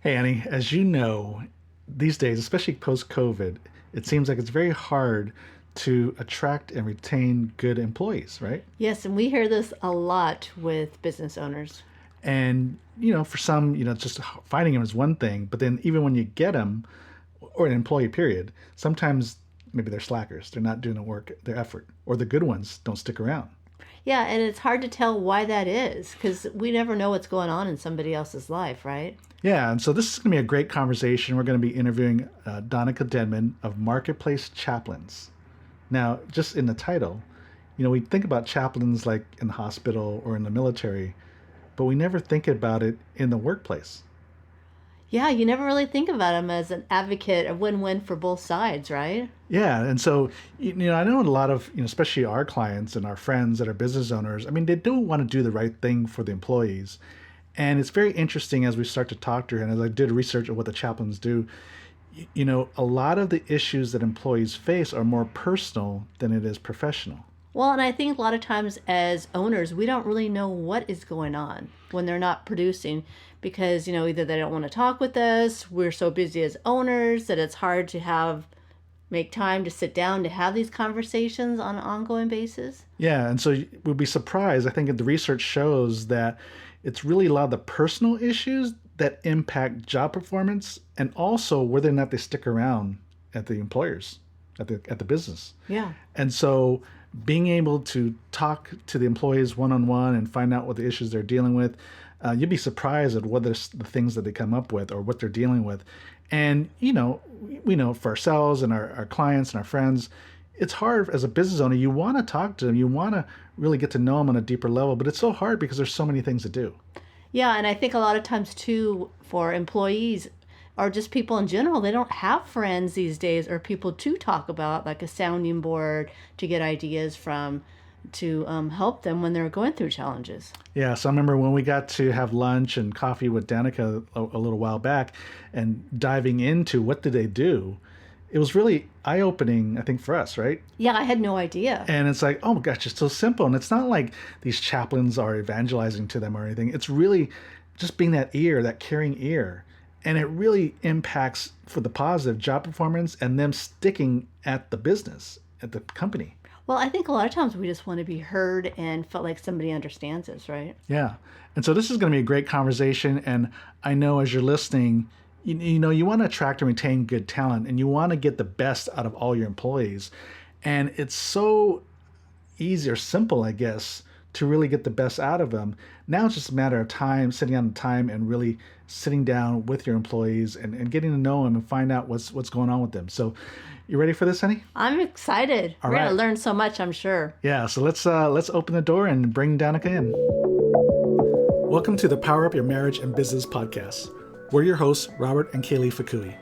Hey, Annie, as you know, these days, especially post-COVID, it seems like it's very hard to attract and retain good employees, right? Yes, and we hear this a lot with business owners. And, for some, just finding them is one thing, but then even when you get them, or an employee period, sometimes maybe they're slackers. They're not doing the work, their effort, or the good ones don't stick around. Yeah, and it's hard to tell why that is because we never know what's going on in somebody else's life, right? Yeah, and so this is going to be a great conversation. We're going to be interviewing Danica Dedmon of Marketplace Chaplains. Now, just in the title, we think about chaplains like in the hospital or in the military, but we never think about it in the workplace. Yeah, you never really think about them as an advocate, a win-win for both sides, right? Yeah, and so I know a lot of especially our clients and our friends that are business owners. I mean, they do want to do the right thing for the employees, and it's very interesting as we start to talk to her. And as I did research of what the chaplains do, a lot of the issues that employees face are more personal than it is professional. Well, and I think a lot of times as owners, we don't really know what is going on when they're not producing because, either they don't want to talk with us, we're so busy as owners that it's hard to make time to sit down to have these conversations on an ongoing basis. Yeah, and so we'll be surprised. I think the research shows that it's really a lot of the personal issues that impact job performance and also whether or not they stick around at the employers, at the business. Yeah. And so being able to talk to the employees one-on-one and find out what the issues they're dealing with, you'd be surprised at what are the things that they come up with or what they're dealing with. And, we know for ourselves and our clients and our friends, it's hard as a business owner. You want to talk to them. You want to really get to know them on a deeper level, but it's so hard because there's so many things to do. Yeah, and I think a lot of times too for employees or just people in general, they don't have friends these days or people to talk about, like a sounding board to get ideas from to help them when they're going through challenges. Yeah, so I remember when we got to have lunch and coffee with Danica a little while back and diving into what did they do, it was really eye-opening, I think, for us, right? Yeah, I had no idea. And it's like, oh my gosh, it's so simple. And it's not like these chaplains are evangelizing to them or anything. It's really just being that ear, that caring ear. And it really impacts for the positive job performance and them sticking at the business, at the company. Well, I think a lot of times we just want to be heard and felt like somebody understands us, right? Yeah. And so this is going to be a great conversation. And I know as you're listening, you want to attract and retain good talent and you want to get the best out of all your employees. And it's so easy or simple, I guess, to really get the best out of them. Now it's just a matter of time, sitting down time and really sitting down with your employees and getting to know them and find out what's going on with them. So you ready for this, honey? I'm excited. We're going to learn so much, I'm sure. Yeah, so let's open the door and bring Danica in. Welcome to the Power Up Your Marriage and Business podcast. We're your hosts, Robert and Kaylee Fukui.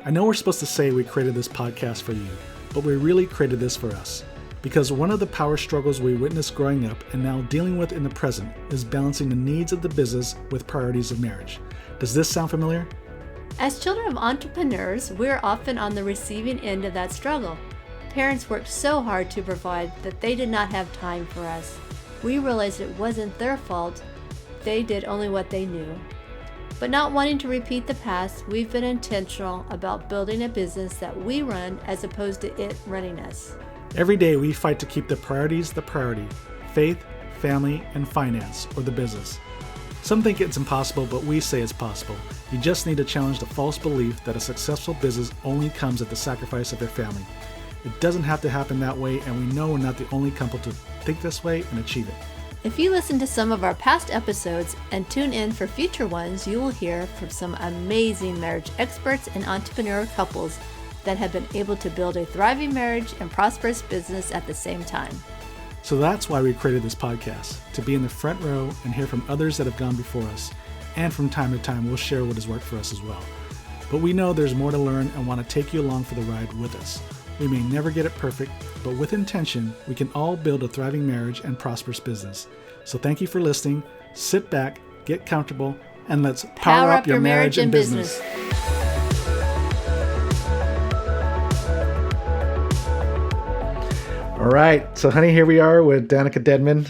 I know we're supposed to say we created this podcast for you, but we really created this for us. Because one of the power struggles we witnessed growing up and now dealing with in the present is balancing the needs of the business with priorities of marriage. Does this sound familiar? As children of entrepreneurs, we're often on the receiving end of that struggle. Parents worked so hard to provide that they did not have time for us. We realized it wasn't their fault. They did only what they knew. But not wanting to repeat the past, we've been intentional about building a business that we run as opposed to it running us. Every day we fight to keep the priorities the priority: faith, family, and finance, or the business. Some think it's impossible, but we say it's possible. You just need to challenge the false belief that a successful business only comes at the sacrifice of your family. It doesn't have to happen that way, and we know we're not the only couple to think this way and achieve it. If you listen to some of our past episodes and tune in for future ones, you will hear from some amazing marriage experts and entrepreneur couples that have been able to build a thriving marriage and prosperous business at the same time. So that's why we created this podcast, to be in the front row and hear from others that have gone before us. And from time to time, we'll share what has worked for us as well. But we know there's more to learn and want to take you along for the ride with us. We may never get it perfect, but with intention, we can all build a thriving marriage and prosperous business. So thank you for listening. Sit back, get comfortable, and let's power up your marriage and business. All right, so honey, here we are with Danica Dedmon.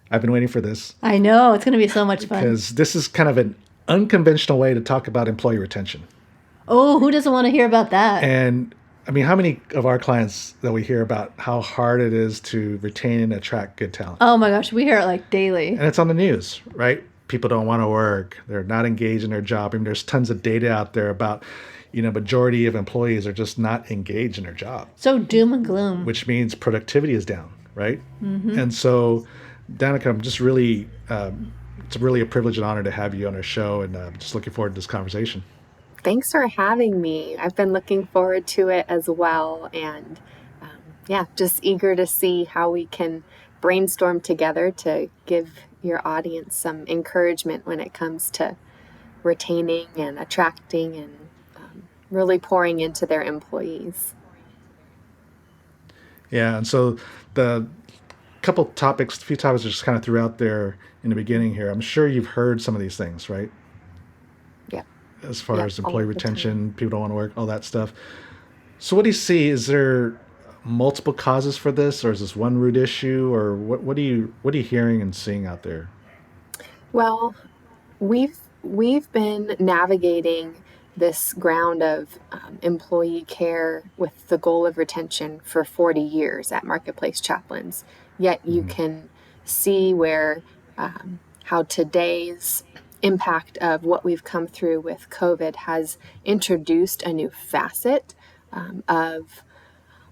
I've been waiting for this. I know, it's going to be so much fun. Because this is kind of unconventional way to talk about employee retention. Oh, who doesn't want to hear about that? And I mean, how many of our clients that we hear about how hard it is to retain and attract good talent? Oh my gosh, we hear it like daily. And it's on the news, right? People don't want to work. They're not engaged in their job. I mean, there's tons of data out there about, majority of employees are just not engaged in their job. So doom and gloom. Which means productivity is down, right? Mm-hmm. And so, Danica, I'm just really, it's really a privilege and honor to have you on our show, and just looking forward to this conversation. Thanks for having me. I've been looking forward to it as well. And just eager to see how we can brainstorm together to give your audience some encouragement when it comes to retaining and attracting and really pouring into their employees. Yeah, and so the few topics I just kind of threw out there in the beginning here. I'm sure you've heard some of these things, right? Yeah. As far as employee retention, people don't want to work, all that stuff. So what do you see? Is there multiple causes for this, or is this one root issue, or what are you hearing and seeing out there? Well, we've been navigating this ground of employee care with the goal of retention for 40 years at Marketplace Chaplains. Yet you can see where how today's impact of what we've come through with COVID has introduced a new facet of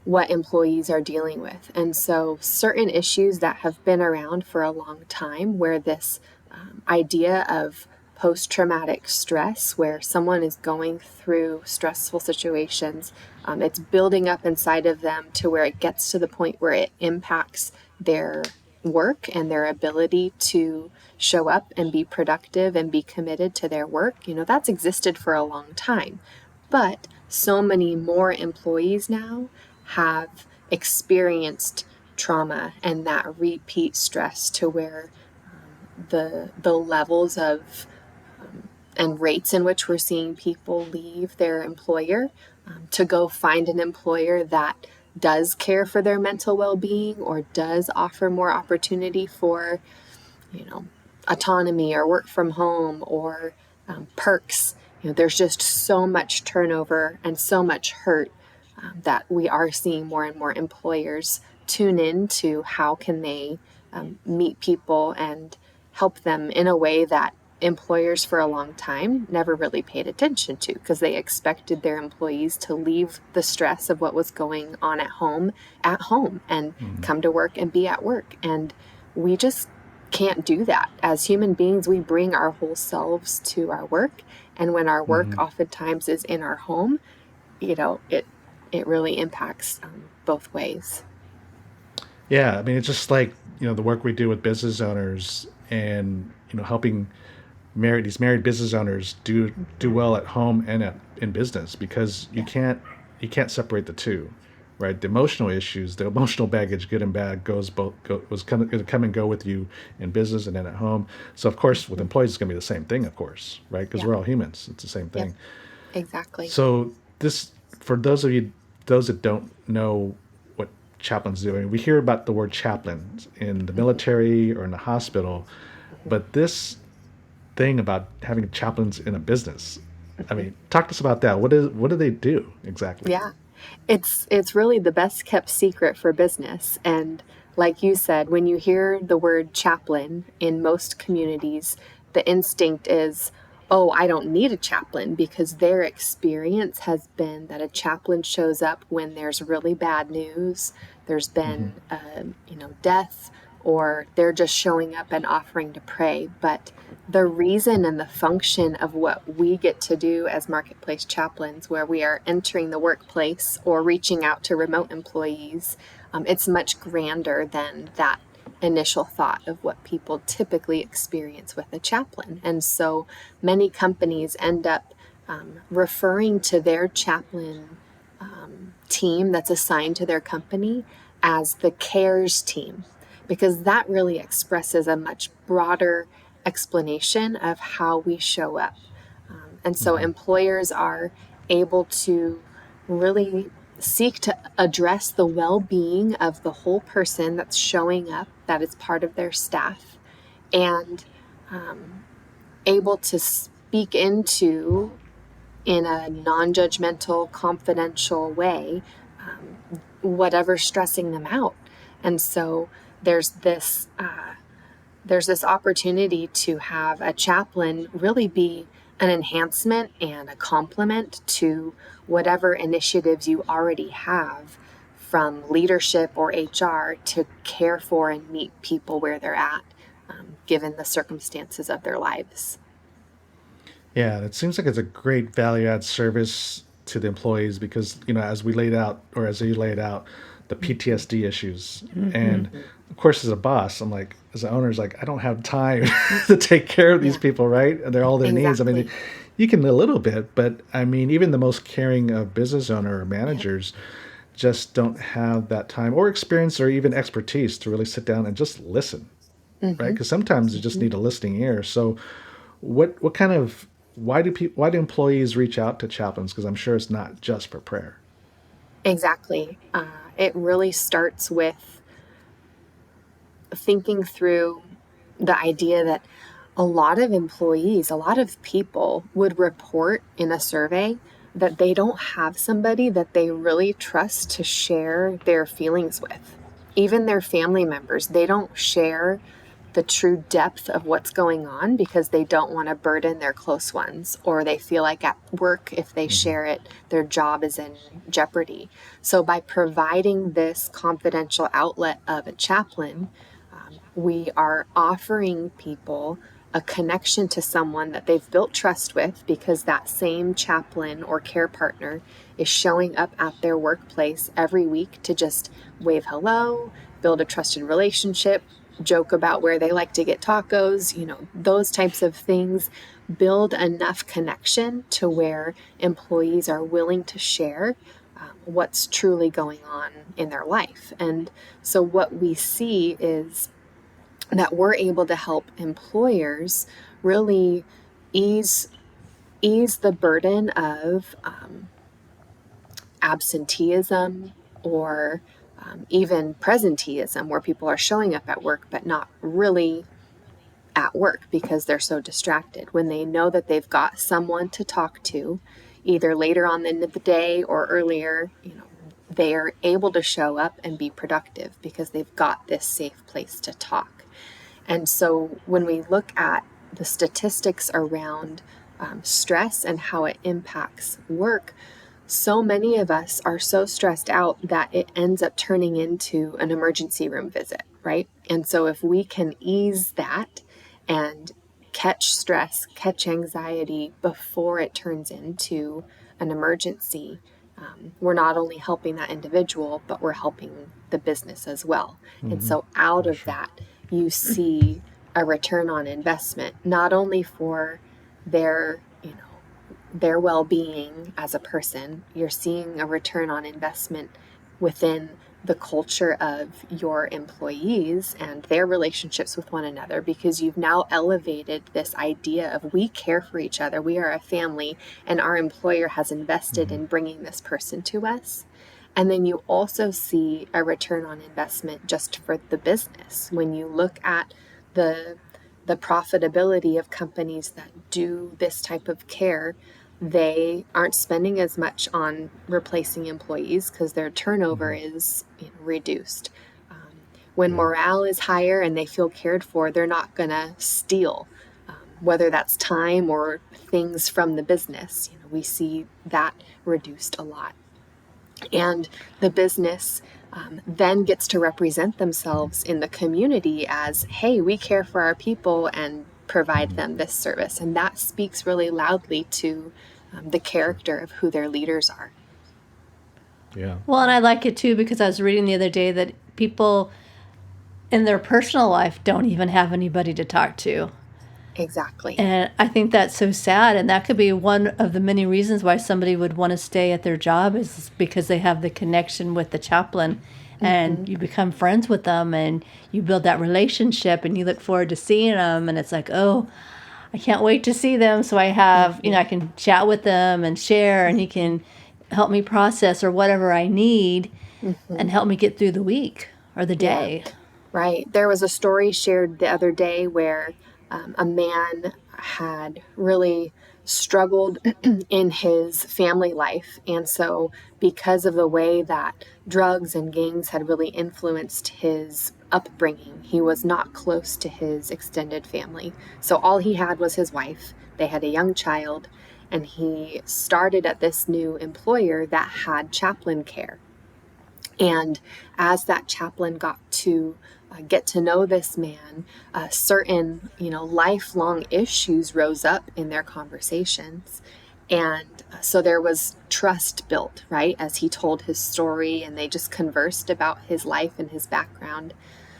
what employees are dealing with. And so certain issues that have been around for a long time, where this idea of post-traumatic stress, where someone is going through stressful situations, it's building up inside of them to where it gets to the point where it impacts their work and their ability to show up and be productive and be committed to their work. That's existed for a long time. But so many more employees now have experienced trauma and that repeat stress to where the levels of and rates in which we're seeing people leave their employer to go find an employer that does care for their mental well-being or does offer more opportunity for, autonomy or work from home or perks. There's just so much turnover and so much hurt that we are seeing more and more employers tune in to how can they meet people and help them in a way that employers for a long time never really paid attention to, because they expected their employees to leave the stress of what was going on at home and come to work and be at work. And we just can't do that. As human beings, we bring our whole selves to our work. And when our work oftentimes is in our home, it really impacts both ways. Yeah, I mean, it's just like, the work we do with business owners and, helping these married business owners do well at home and in business, because you can't separate the two, right? The emotional issues, the emotional baggage, good and bad, was going to come and go with you in business and then at home. So of course, with employees, it's going to be the same thing, of course, right? Because we're all humans. It's the same thing. Yep. Exactly. So for those that don't know what chaplains do, I mean, we hear about the word chaplains in the military or in the hospital, but this thing about having chaplains in a business, I mean, talk to us about that. What do they do exactly? Yeah, it's really the best kept secret for business. And like you said, when you hear the word chaplain in most communities, the instinct is, oh, I don't need a chaplain, because their experience has been that a chaplain shows up when there's really bad news, there's been death, or they're just showing up and offering to pray. But the reason and the function of what we get to do as Marketplace Chaplains, where we are entering the workplace or reaching out to remote employees, it's much grander than that initial thought of what people typically experience with a chaplain. And so many companies end up referring to their chaplain team that's assigned to their company as the CARES team, because that really expresses a much broader explanation of how we show up. And so employers are able to really seek to address the well-being of the whole person that's showing up, that is part of their staff, and able to speak into in a non-judgmental, confidential way, whatever's stressing them out. And so there's this opportunity to have a chaplain really be an enhancement and a complement to whatever initiatives you already have from leadership or HR to care for and meet people where they're at, given the circumstances of their lives. Yeah, it seems like it's a great value add service to the employees because, as we laid out, or as you laid out, the PTSD issues. And of course, as a boss, I'm like, as an owner, is like, I don't have time to take care of these Yeah, people, right? And they're all their needs. I mean, exactly. you can a little bit, but I mean, even the most caring of business owner or Yep. managers just don't have that time or experience or even expertise to really sit down and just listen, right? Hmm. Because sometimes you just need a listening ear. So what kind of why do employees reach out to chaplains? Because I'm sure it's not just for prayer. Exactly. It really starts with thinking through the idea that a lot of employees, a lot of people would report in a survey that they don't have somebody that they really trust to share their feelings with. Even their family members, they don't share the true depth of what's going on because they don't want to burden their close ones, or they feel like at work, if they Hmm. share it, their job is in jeopardy. So, by providing this confidential outlet of a chaplain, we are offering people a connection to someone that they've built trust with because that same chaplain or care partner is showing up at their workplace every week to just wave hello, build a trusted relationship, joke about where they like to get tacos, those types of things. Build enough connection to where employees are willing to share what's truly going on in their life. And so, what we see is that we're able to help employers really ease the burden of absenteeism or even presenteeism, where people are showing up at work but not really at work because they're so distracted. When they know that they've got someone to talk to, either later on in the day or earlier, they are able to show up and be productive because they've got this safe place to talk. And so when we look at the statistics around stress and how it impacts work, so many of us are so stressed out that it ends up turning into an emergency room visit, right? And so if we can ease that and catch stress, catch anxiety before it turns into an emergency, we're not only helping that individual, but we're helping the business as well. And Hmm. so out For of sure. that, you see a return on investment, not only for their, their well-being as a person, you're seeing a return on investment within the culture of your employees and their relationships with one another, because you've now elevated this idea of we care for each other, we are a family, and our employer has invested Hmm. in bringing this person to us. And then you also see a return on investment just for the business. When you look at the profitability of companies that do this type of care, they aren't spending as much on replacing employees because their turnover Hmm. is reduced. When Yeah. morale is higher and they feel cared for, they're not going to steal, whether that's time or things from the business. We see that reduced a lot. And the business then gets to represent themselves in the community as, hey, we care for our people and provide Hmm. them this service. And that speaks really loudly to the Sure. character of who their leaders are. Yeah. Well, and I like it too because I was reading the other day that people in their personal life don't even have anybody to talk to. Exactly. And I think that's so sad. And that could be one of the many reasons why somebody would want to stay at their job is because they have the connection with the chaplain and Mm-hmm. you become friends with them and you build that relationship and you look forward to seeing them. And it's like, oh, I can't wait to see them. So I have, Mm-hmm. I can chat with them and share and he Mm-hmm. can help me process or whatever I need Mm-hmm. and help me get through the week or the Yeah. day. Right. There was a story shared the other day where a man had really struggled in his family life. And so, because of the way that drugs and gangs had really influenced his upbringing, he was not close to his extended family. So, all he had was his wife. They had a young child, and he started at this new employer that had chaplain care. And as that chaplain got to get to know this man, certain, lifelong issues rose up in their conversations. And so there was trust built, right? As he told his story and they just conversed about his life and his background.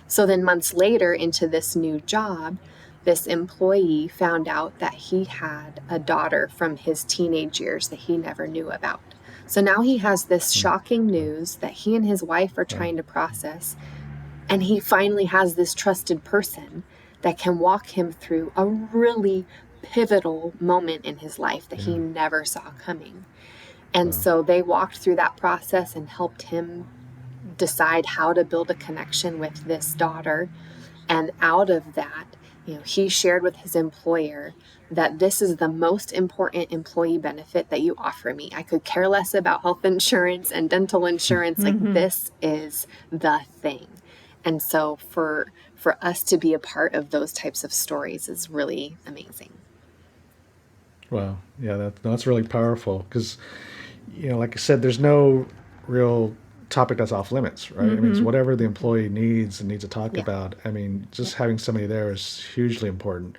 So then months later into this new job, this employee found out that he had a daughter from his teenage years that he never knew about. So now he has this shocking news that he and his wife are trying to process. And he finally has this trusted person that can walk him through a really pivotal moment in his life that he never saw coming. And so they walked through that process and helped him decide how to build a connection with this daughter. And out of that, he shared with his employer that this is the most important employee benefit that you offer me. I could care less about health insurance and dental insurance. Like, this is the thing. And so for us to be a part of those types of stories is really amazing. Wow. Yeah, that's really powerful because, like I said, there's no real topic that's off limits, right? I mean, it's whatever the employee needs and needs to talk about. I mean, just having somebody there is hugely important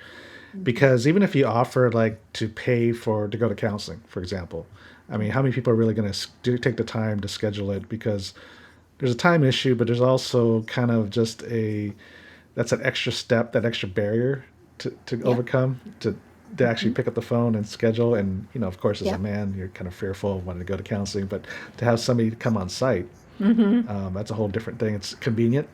because even if you offer like to pay to go to counseling, for example, I mean, how many people are really going to take the time to schedule it? Because there's a time issue, but there's also kind of just that's an extra step, that extra barrier to overcome, to actually pick up the phone and schedule. And, of course, as a man, you're kind of fearful of wanting to go to counseling, but to have somebody come on site, that's a whole different thing. It's convenient.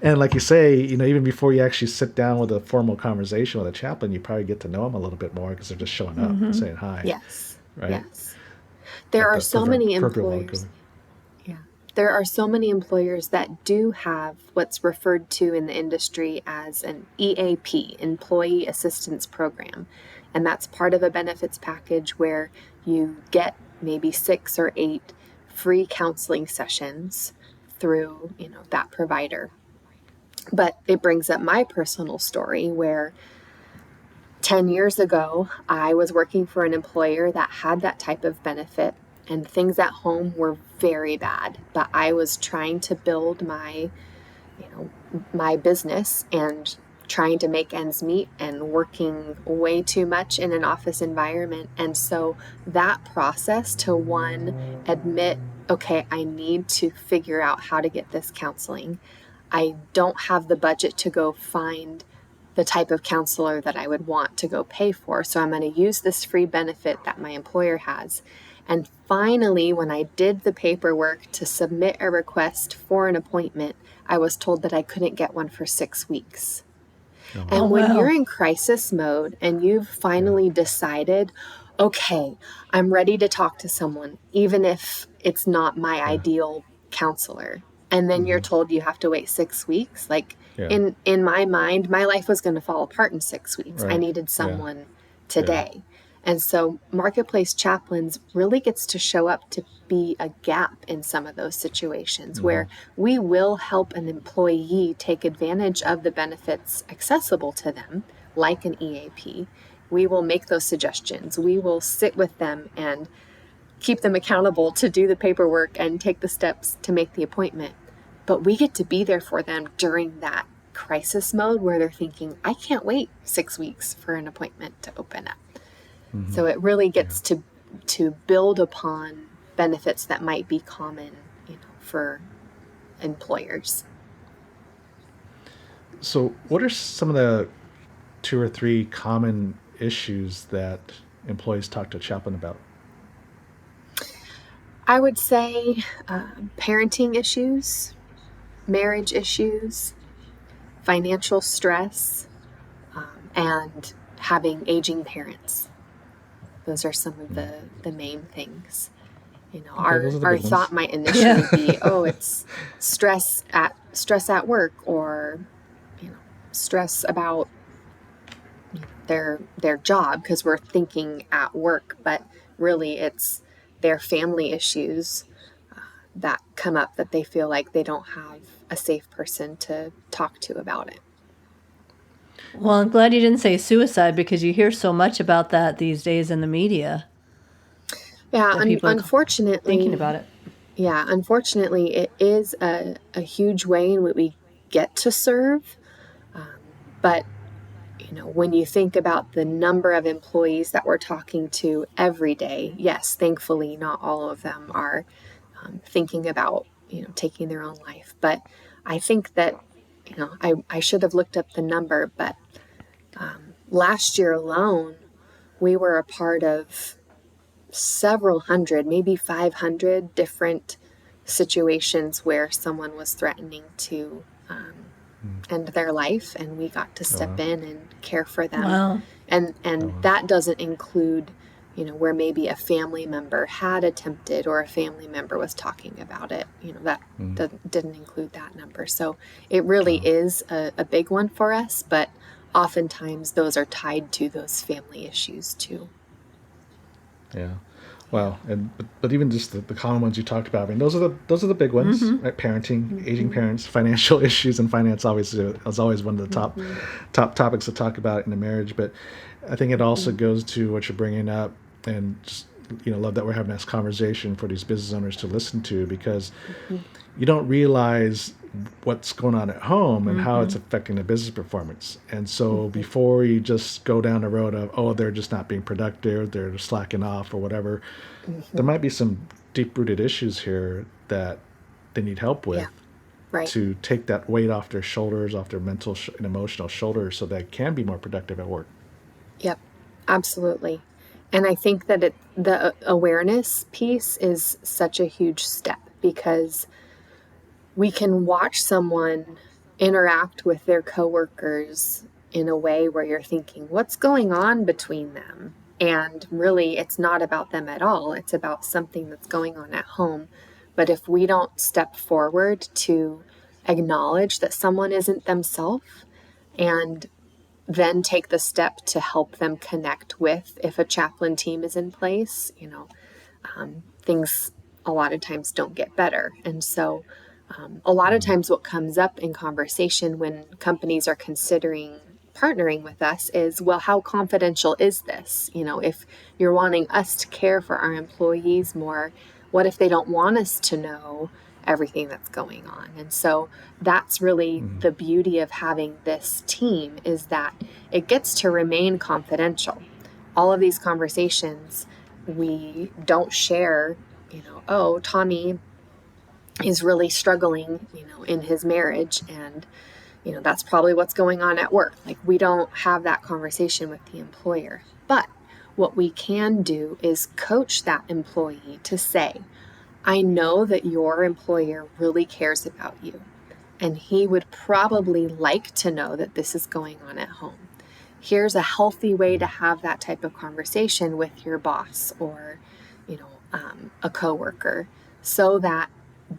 And like you say, even before you actually sit down with a formal conversation with a chaplain, you probably get to know them a little bit more because they're just showing up and saying hi. Yes. Right. Yes. There are so many employers. There are so many employers that do have what's referred to in the industry as an EAP, Employee Assistance Program. And that's part of a benefits package where you get maybe 6 or 8 free counseling sessions through, that provider. But it brings up my personal story where 10 years ago, I was working for an employer that had that type of benefit. And things at home were very bad, but I was trying to build my business and trying to make ends meet and working way too much in an office environment. And so that process to admit, okay, I need to figure out how to get this counseling. I don't have the budget to go find the type of counselor that I would want to go pay for. So I'm going to use this free benefit that my employer has. And finally, when I did the paperwork to submit a request for an appointment, I was told that I couldn't get one for 6 weeks. And when you're in crisis mode and you've finally decided, okay, I'm ready to talk to someone, even if it's not my ideal counselor, and then you're told you have to wait 6 weeks, in my mind, my life was going to fall apart in 6 weeks. I needed someone today. And so Marketplace Chaplains really gets to show up to be a gap in some of those situations where we will help an employee take advantage of the benefits accessible to them, like an EAP. We will make those suggestions. We will sit with them and keep them accountable to do the paperwork and take the steps to make the appointment. But we get to be there for them during that crisis mode where they're thinking, I can't wait 6 weeks for an appointment to open up. So it really gets to build upon benefits that might be common, for employers. So what are some of the 2 or 3 common issues that employees talk to a chaplain about? I would say parenting issues, marriage issues, financial stress, and having aging parents. Those are some of the main things. Our thought might initially be, it's stress at work, or stress about their job, because we're thinking at work, but really it's their family issues that come up that they feel like they don't have a safe person to talk to about it. Well, I'm glad you didn't say suicide, because you hear so much about that these days in the media. Yeah, People unfortunately, thinking about it. Yeah, unfortunately, it is a huge way in which we get to serve. But, when you think about the number of employees that we're talking to every day, yes, thankfully, not all of them are thinking about, taking their own life. But I think that, I should have looked up the number, but last year alone, we were a part of several hundred, maybe 500 different situations where someone was threatening to end their life, and we got to step in and care for them. Wow. And that doesn't include, where maybe a family member had attempted, or a family member was talking about it. That didn't include that number. So it really is a big one for us, but oftentimes those are tied to those family issues too. Yeah. Well, but even just the common ones you talked about, I mean, those are the big ones, right? Parenting, aging parents, financial issues, and finance obviously is always one of the top topics to talk about in a marriage. But I think it also goes to what you're bringing up, and just, love that we're having this conversation for these business owners to listen to, because you don't realize what's going on at home and how it's affecting the business performance. And so before you just go down the road of, oh, they're just not being productive, they're just slacking off or whatever, there might be some deep-rooted issues here that they need help with, Right. to take that weight off their shoulders, off their mental and emotional shoulders, so they can be more productive at work. Yep, absolutely. And I think that the awareness piece is such a huge step, because we can watch someone interact with their coworkers in a way where you're thinking, what's going on between them? And really, it's not about them at all. It's about something that's going on at home. But if we don't step forward to acknowledge that someone isn't themselves, and then take the step to help them connect with, if a chaplain team is in place, things a lot of times don't get better. And so a lot of times what comes up in conversation when companies are considering partnering with us is, well, how confidential is this? If you're wanting us to care for our employees more, what if they don't want us to know everything that's going on? And so that's really the beauty of having this team, is that it gets to remain confidential. All of these conversations, we don't share, oh, Tommy is really struggling, in his marriage, and that's probably what's going on at work. Like, we don't have that conversation with the employer. But what we can do is coach that employee to say, I know that your employer really cares about you, and he would probably like to know that this is going on at home. Here's a healthy way to have that type of conversation with your boss, or, a coworker, so that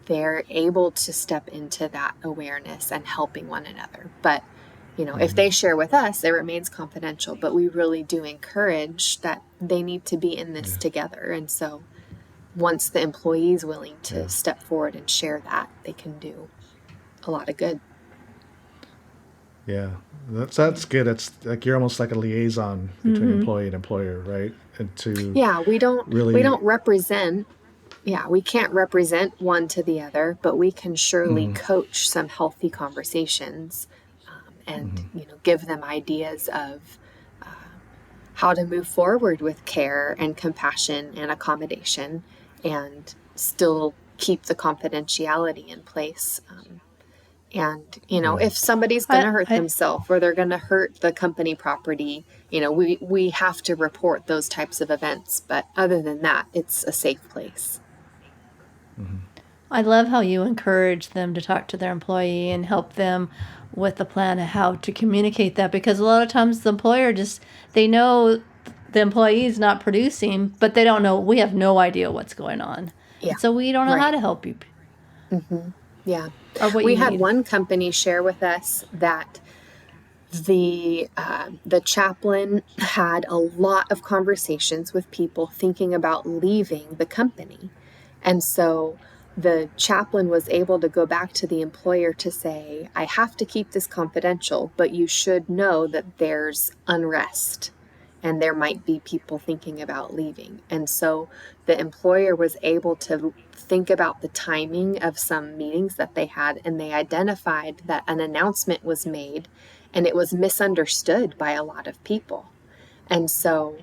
they're able to step into that awareness and helping one another. But, if they share with us, it remains confidential, but we really do encourage that they need to be in this together. And so once the employee is willing to step forward and share that, they can do a lot of good. Yeah, that's good. It's like you're almost like a liaison between employee and employer, right? And to we don't really represent. Yeah, we can't represent one to the other, but we can surely coach some healthy conversations, and give them ideas of how to move forward with care and compassion and accommodation, and still keep the confidentiality in place. And, if somebody's going to hurt themselves, or they're going to hurt the company property, we have to report those types of events. But other than that, it's a safe place. I love how you encourage them to talk to their employee and help them with the plan of how to communicate that, because a lot of times the employer they know the employee is not producing, but they don't know, we have no idea what's going on. Yeah. So we don't know how to help you. Yeah. Or what we you had need. one company share with us that The chaplain had a lot of conversations with people thinking about leaving the company. And so the chaplain was able to go back to the employer to say, I have to keep this confidential, but you should know that there's unrest and there might be people thinking about leaving. And so the employer was able to think about the timing of some meetings that they had, and they identified that an announcement was made and it was misunderstood by a lot of people. And so,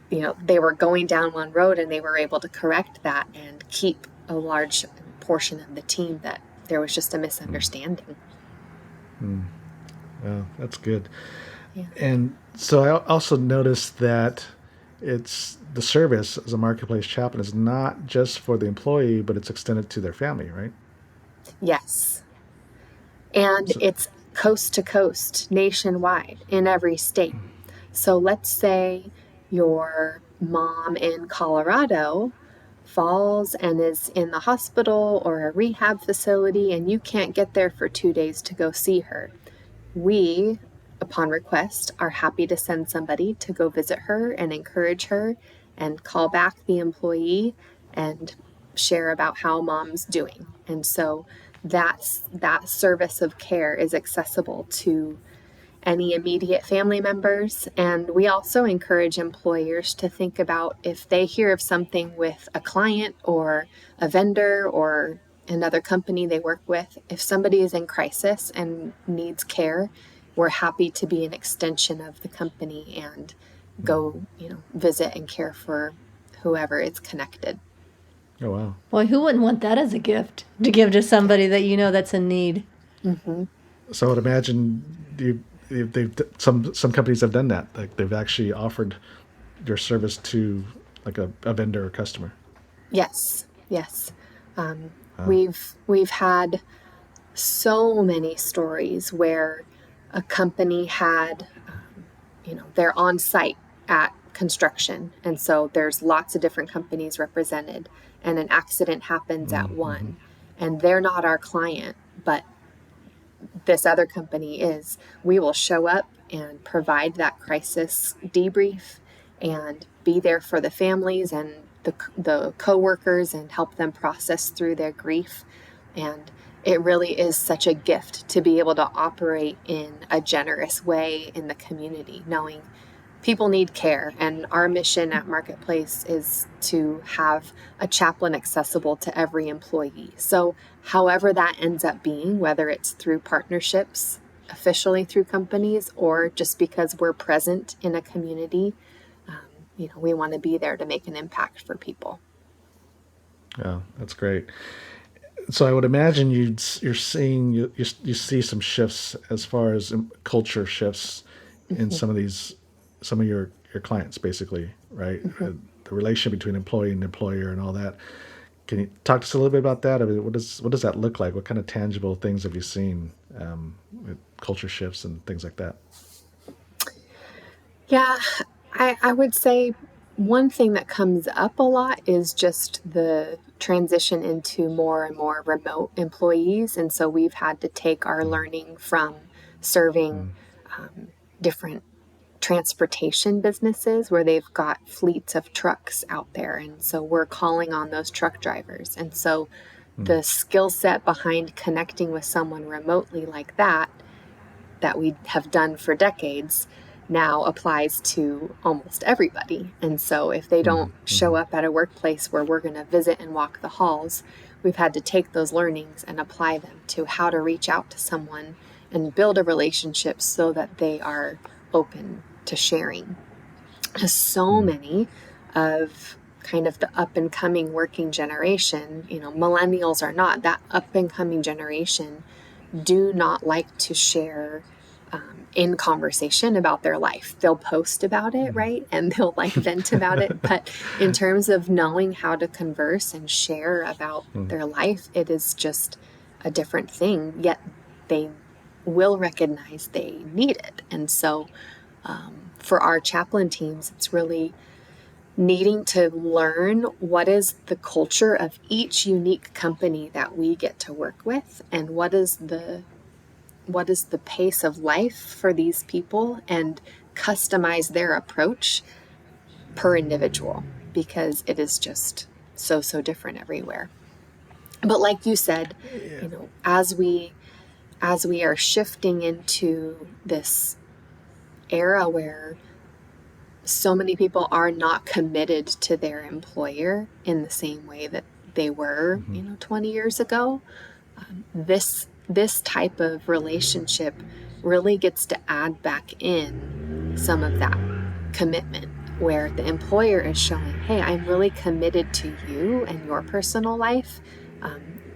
they were going down one road and they were able to correct that and keep a large portion of the team that there was just a misunderstanding. Well, that's good. Yeah. And so I also noticed that it's the service as a marketplace chaplain is not just for the employee, but it's extended to their family, right? Yes. And So, it's coast to coast, nationwide, in every state. So let's say your mom in Colorado falls and is in the hospital or a rehab facility, and you can't get there for 2 days to go see her. We, upon request, are happy to send somebody to go visit her and encourage her and call back the employee and share about how mom's doing. And so that service of care is accessible to any immediate family members. And we also encourage employers to think about if they hear of something with a client or a vendor or another company they work with, if somebody is in crisis and needs care, we're happy to be an extension of the company and go, visit and care for whoever is connected. oh wow. Boy, who wouldn't want that as a gift to give to somebody that you know that's in need? Mm-hmm. So I would imagine some companies have done that. Like they've actually offered their service to like a vendor or customer. Yes, yes. Wow. We've had so many stories where a company had, they're on site at construction. And so there's lots of different companies represented, and an accident happens at Mm-hmm. one, and they're not our client, but this other company is. We will show up and provide that crisis debrief and be there for the families and the coworkers and help them process through their grief. And it really is such a gift to be able to operate in a generous way in the community, knowing people need care. And our mission at Marketplace is to have a chaplain accessible to every employee. So however that ends up being, whether it's through partnerships, officially through companies, or just because we're present in a community, we want to be there to make an impact for people. Yeah, that's great. So I would imagine you're seeing you see some shifts as far as culture shifts in Mm-hmm. some of your clients, basically, right? Mm-hmm. The relationship between employee and employer and all that. Can you talk to us a little bit about that? I mean, what does that look like? What kind of tangible things have you seen with culture shifts and things like that? Yeah, I would say one thing that comes up a lot is just the transition into more and more remote employees. And so we've had to take our learning from serving different transportation businesses where they've got fleets of trucks out there. And so we're calling on those truck drivers. And so the skill set behind connecting with someone remotely like that we have done for decades now applies to almost everybody. And so if they don't show up at a workplace where we're going to visit and walk the halls, we've had to take those learnings and apply them to how to reach out to someone and build a relationship so that they are open to sharing. So many of kind of the up and coming working generation, millennials are not, that up and coming generation do not like to share in conversation about their life. They'll post about it, right? And they'll vent about it. But in terms of knowing how to converse and share about their life, it is just a different thing. Yet they will recognize they need it. And so for our chaplain teams, it's really needing to learn what is the culture of each unique company that we get to work with and what is the the pace of life for these people and customize their approach per individual, because it is just so different everywhere. But like you said, as we are shifting into this era where so many people are not committed to their employer in the same way that they were, 20 years ago, this type of relationship really gets to add back in some of that commitment, where the employer is showing, hey, I'm really committed to you and your personal life.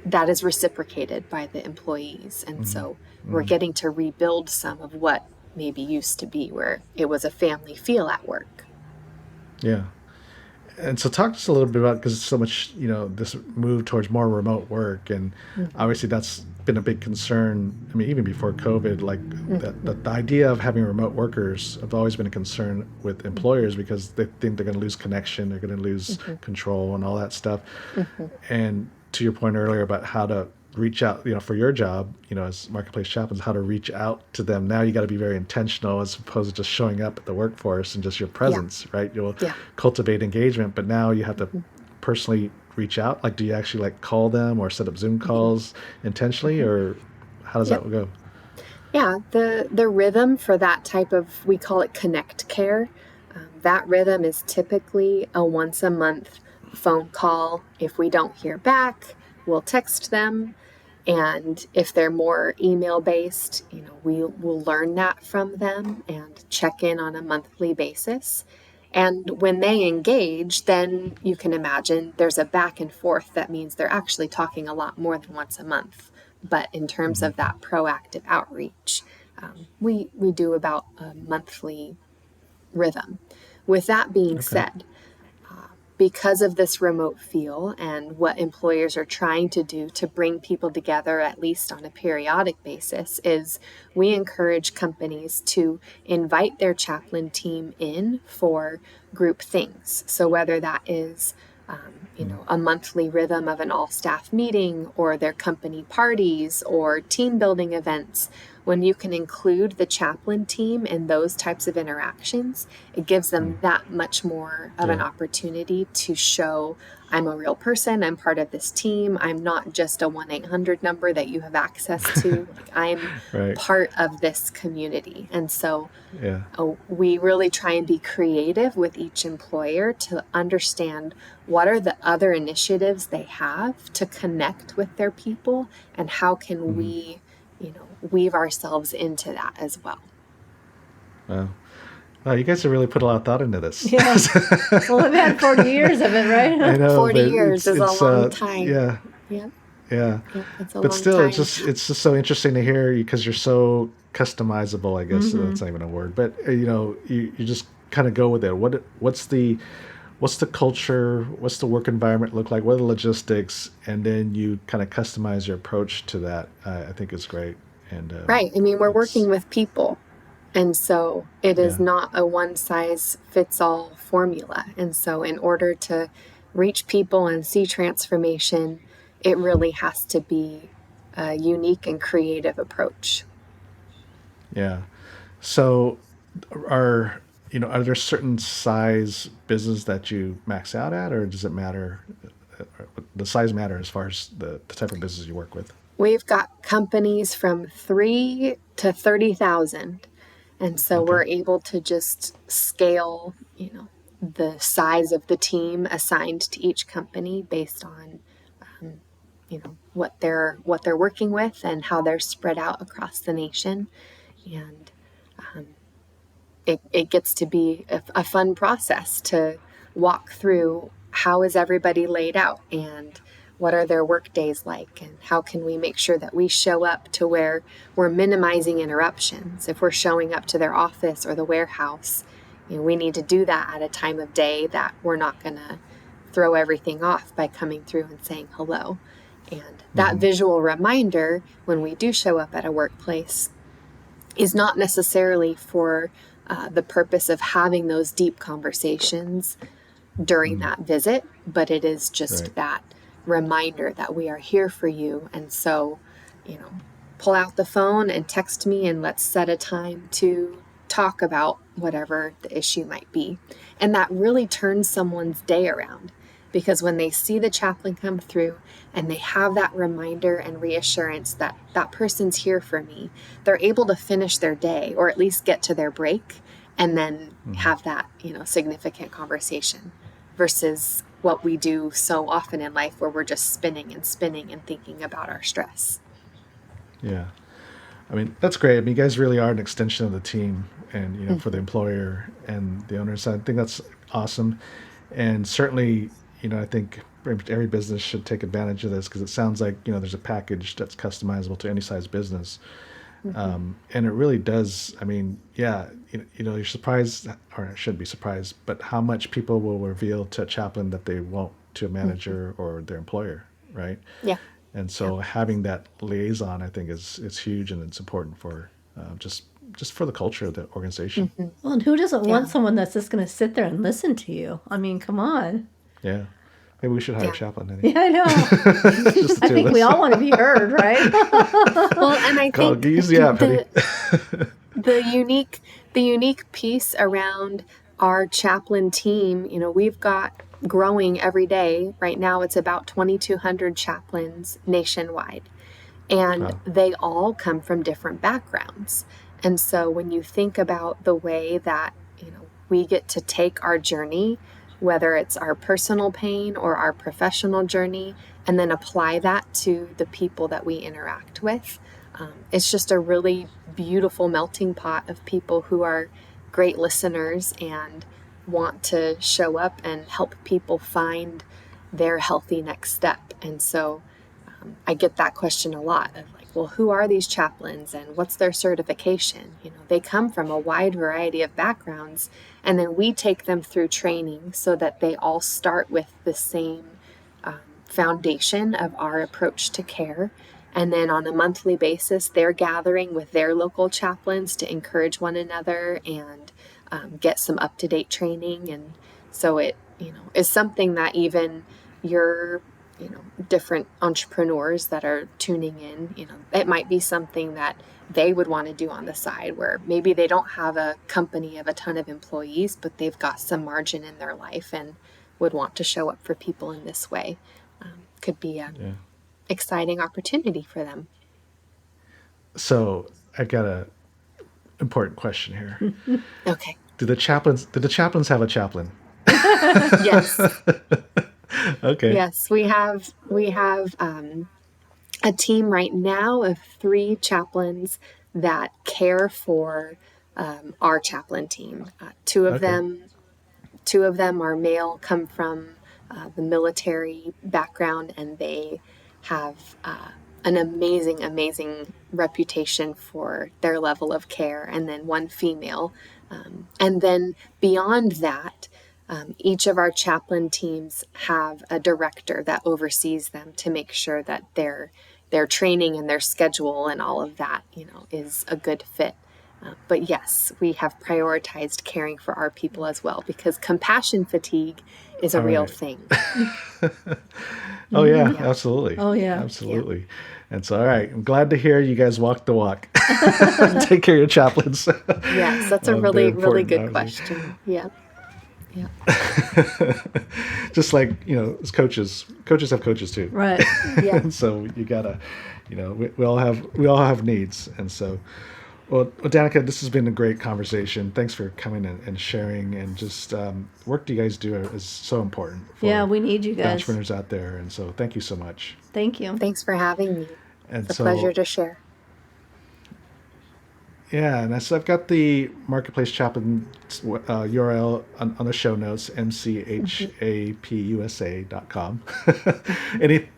That is reciprocated by the employees. And so we're getting to rebuild some of what maybe used to be, where it was a family feel at work. Yeah. And so talk to us a little bit about, because so much, this move towards more remote work, and obviously that's been a big concern. I mean, even before COVID, like the idea of having remote workers have always been a concern with employers, because they think they're going to lose connection, they're going to lose control and all that stuff. And to your point earlier about how to reach out, for your job, as Marketplace Chaplains, how to reach out to them. Now you got to be very intentional, as opposed to just showing up at the workforce and just your presence, right? You'll cultivate engagement, but now you have to personally reach out. Like, do you actually like call them or set up Zoom calls intentionally, or how does that go? Yeah, the rhythm for that type of, we call it connect care. That rhythm is typically a once a month phone call. If we don't hear back, we'll text them. And if they're more email based, we'll learn that from them and check in on a monthly basis. And when they engage, then you can imagine there's a back and forth. That means they're actually talking a lot more than once a month. But in terms of that proactive outreach, we do about a monthly rhythm. With that being said, because of this remote feel and what employers are trying to do to bring people together, at least on a periodic basis, is we encourage companies to invite their chaplain team in for group things. So whether that is a monthly rhythm of an all-staff meeting, or their company parties or team building events, when you can include the chaplain team in those types of interactions, it gives them that much more of an opportunity to show, I'm a real person, I'm part of this team, I'm not just a 1-800 number that you have access to, I'm part of this community. And so we really try and be creative with each employer to understand what are the other initiatives they have to connect with their people, and how can we weave ourselves into that as well. Wow, you guys have really put a lot of thought into this. Yeah. Well, I've had 40 years of it, right? I know, 40 years is a long time. Yeah. It's a but long still, time. it's just so interesting to hear you, because you're so customizable, I guess. That's not even a word, but you just kind of go with it. What's the culture? What's the work environment look like? What are the logistics? And then you kind of customize your approach to that. I think it's great. And right. I mean, we're working with people. And so it is not a one-size-fits-all formula. And so in order to reach people and see transformation, it really has to be a unique and creative approach. Yeah. So are there certain size business that you max out at, or does it matter? The size matter as far as the type of business you work with? We've got companies from 3 to 30,000. And so we're able to just scale, the size of the team assigned to each company based on, what they're working with and how they're spread out across the nation. And it gets to be a fun process to walk through, how is everybody laid out, and what are their work days like, and how can we make sure that we show up to where we're minimizing interruptions. If we're showing up to their office or the warehouse, we need to do that at a time of day that we're not going to throw everything off by coming through and saying hello. And that visual reminder when we do show up at a workplace is not necessarily for the purpose of having those deep conversations during that visit, but it is just that reminder that we are here for you. And so, pull out the phone and text me and let's set a time to talk about whatever the issue might be. And that really turns someone's day around, because when they see the chaplain come through and they have that reminder and reassurance that that person's here for me, they're able to finish their day, or at least get to their break, and then have that, significant conversation, versus what we do so often in life where we're just spinning and spinning and thinking about our stress. Yeah. I mean, that's great. I mean, you guys really are an extension of the team and, for the employer and the owners. I think that's awesome. And certainly, I think every business should take advantage of this, because it sounds like, there's a package that's customizable to any size business. And it really does. I mean, yeah, you're surprised, or I shouldn't be surprised, but how much people will reveal to a chaplain that they won't to a manager or their employer, right? Yeah. And so having that liaison, I think, is huge, and it's important for just for the culture of the organization. Well, and who doesn't want someone that's just going to sit there and listen to you? I mean, come on. Yeah. Maybe we should hire a chaplain. Anyway. Yeah, I know. I think we all want to be heard, right? Well, and I think use the app, the unique piece around our chaplain team, we've got growing every day. Right now, it's about 2,200 chaplains nationwide, and they all come from different backgrounds. And so when you think about the way that, we get to take our journey, whether it's our personal pain or our professional journey, and then apply that to the people that we interact with, it's just a really beautiful melting pot of people who are great listeners and want to show up and help people find their healthy next step. And so I get that question a lot of like, well, who are these chaplains and what's their certification? They come from a wide variety of backgrounds, and then we take them through training so that they all start with the same foundation of our approach to care. And then on a monthly basis, they're gathering with their local chaplains to encourage one another and get some up-to-date training. And so it, is something that even your, different entrepreneurs that are tuning in, it might be something that they would want to do on the side, where maybe they don't have a company of a ton of employees, but they've got some margin in their life and would want to show up for people in this way. Could be an exciting opportunity for them. So I've got a important question here. Okay. Do the chaplains have a chaplain? Yes. Okay. Yes, we have a team right now of 3 chaplains that care for our chaplain team. Two of them are male, come from the military background, and they have an amazing reputation for their level of care. And then 1 female. And then beyond that, each of our chaplain teams have a director that oversees them to make sure that their training and their schedule and all of that, is a good fit. But yes, we have prioritized caring for our people as well, because compassion fatigue is a real thing. Oh yeah, absolutely. Oh yeah, absolutely. Yeah. And so, all right, I'm glad to hear you guys walk the walk. Take care of your chaplains. Yes, that's a really good question. Yeah. Yeah. Just like, as coaches have coaches too. Right. Yeah. And so you gotta, we all have needs. And so, well, Danica, this has been a great conversation. Thanks for coming and sharing, and just work you guys do is so important. For we need you guys. Entrepreneurs out there. And so thank you so much. Thank you. Thanks for having me. And it's a pleasure to share. Yeah, and so I've got the Marketplace Chaplains URL on the show notes, mchapusa.com.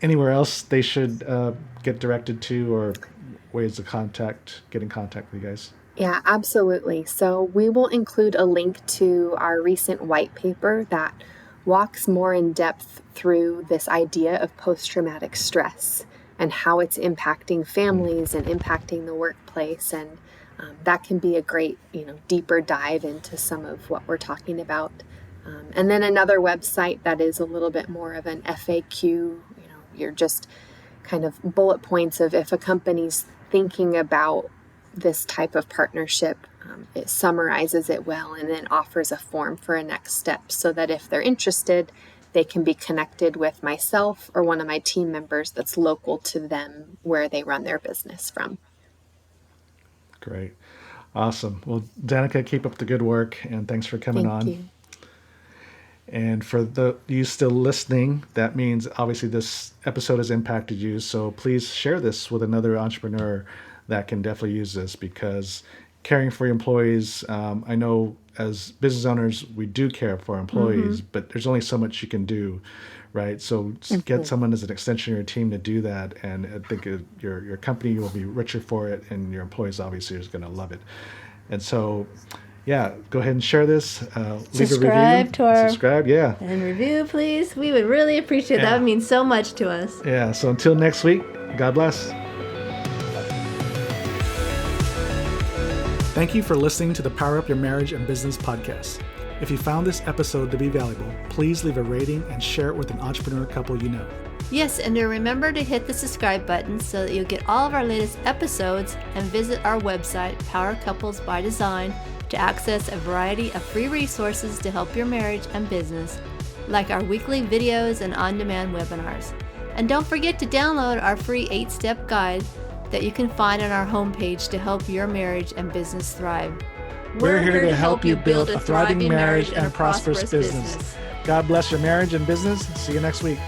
Anywhere else they should get directed to, or ways to get in contact with you guys? Yeah, absolutely. So we will include a link to our recent white paper that walks more in depth through this idea of post-traumatic stress and how it's impacting families and impacting the workplace. And that can be a great, deeper dive into some of what we're talking about. And then another website that is a little bit more of an FAQ, you're just kind of bullet points of if a company's thinking about this type of partnership, it summarizes it well and then offers a form for a next step so that if they're interested, they can be connected with myself or one of my team members that's local to them where they run their business from. Great. Awesome. Well, Danica, keep up the good work, and thanks for coming on. Thank you. And for you still listening, that means obviously this episode has impacted you. So please share this with another entrepreneur that can definitely use this, because caring for your employees, I know as business owners, we do care for our employees, but there's only so much you can do, right? So get someone as an extension of your team to do that. And I think your company will be richer for it, and your employees obviously are going to love it. And so, yeah, go ahead and share this. Leave a review. Subscribe, yeah. And review, please. We would really appreciate that. That would mean so much to us. Yeah, so until next week, God bless. Thank you for listening to the Power Up Your Marriage and Business podcast. If you found this episode to be valuable, please leave a rating and share it with an entrepreneur couple you know. Yes, and remember to hit the subscribe button so that you'll get all of our latest episodes, and visit our website, Power Couples by Design, to access a variety of free resources to help your marriage and business, like our weekly videos and on-demand webinars. And don't forget to download our free 8-step guide that you can find on our homepage to help your marriage and business thrive. We're here to help you build a thriving marriage and a prosperous business. God bless your marriage and business. See you next week.